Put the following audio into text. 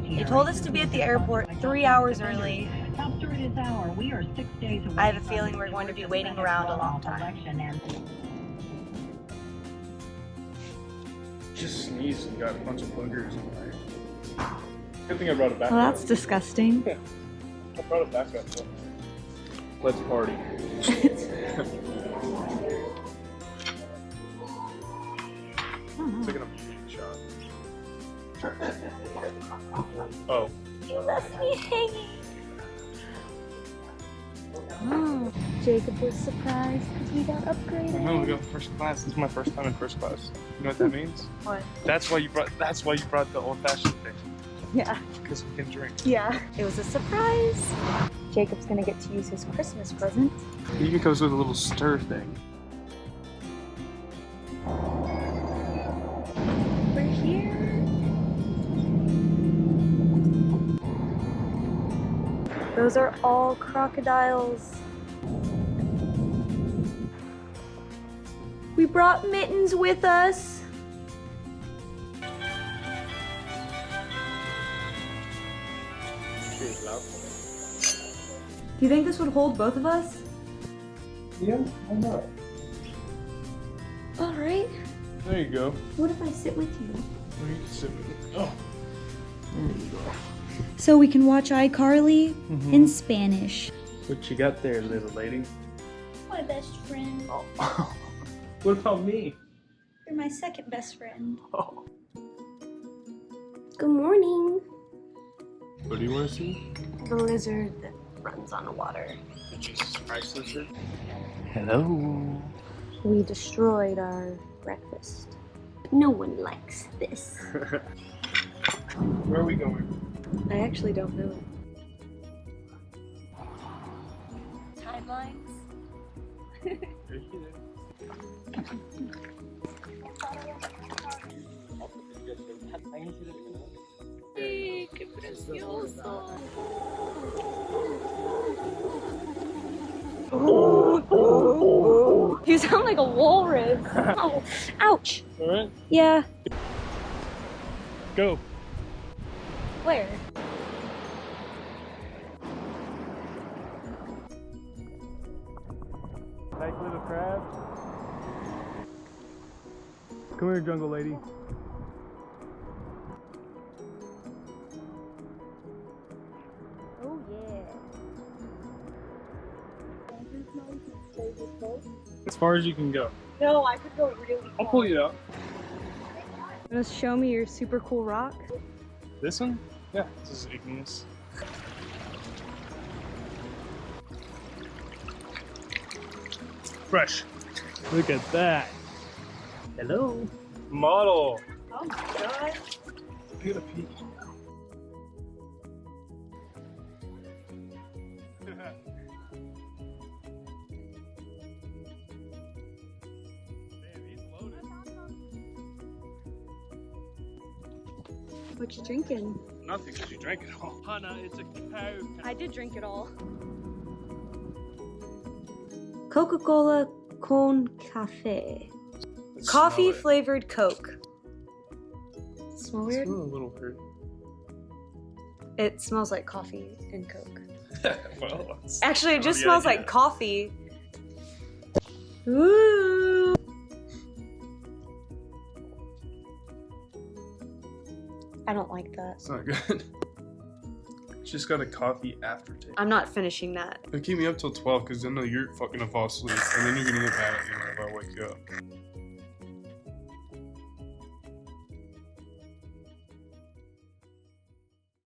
They told us to be at the airport 3 hours early. I have a feeling we're going to be waiting around a long time. Just sneezed and got a bunch of boogers in my. Good thing I brought it back. Well, that's disgusting. Yeah. I brought it back up. Let's party. Taking a shot. Oh. You left me hanging. Oh, Jacob was surprised because we got upgraded. I know, we got first class. This is my first time in first class. You know what that means? What? That's why you brought the old-fashioned thing. Yeah. Because we can drink. Yeah. It was a surprise. Jacob's gonna get to use his Christmas present. It even comes with a little stir thing. We're here. Those are all crocodiles. We brought Mittens with us. Do you think this would hold both of us? Yeah, why not? All right. There you go. What if I sit with you? You can sit with it. Oh. There you go. So we can watch iCarly in Spanish. What you got there, little lady? My best friend. Oh. What about me? You're my second best friend. Oh. Good morning. What do you want to see? The lizard that runs on the water. The Jesus Christ lizard. Hello. We destroyed our breakfast. No one likes this. Where are we going? I actually don't know. Timelines? ¡Qué precioso! You sound like a walrus. Oh, ouch. All right. Yeah. Go. Where? Like little crab. Come here, jungle lady. Oh yeah. As far as you can go. No, I could go really far. I'll pull you out. Just show me your super cool rock. This one? Yeah, this is igneous. Fresh. Look at that. Hello. Model. Oh my god. Get a peek. What you drinking? Nothing, because you drank it all. Hannah, it's a cow. I did drink it all. Coca-Cola con café. Coffee flavored Coke. Smell weird? It's a little weird. It smells like coffee and Coke. Well, that's Actually, it just the smells idea. like coffee. Ooh. I don't like that. It's not good. It's just got a coffee aftertaste. I'm not finishing that. It'll keep me up till 12 because I know you're fucking gonna fall asleep and then you're gonna get mad at me whenever I wake you up.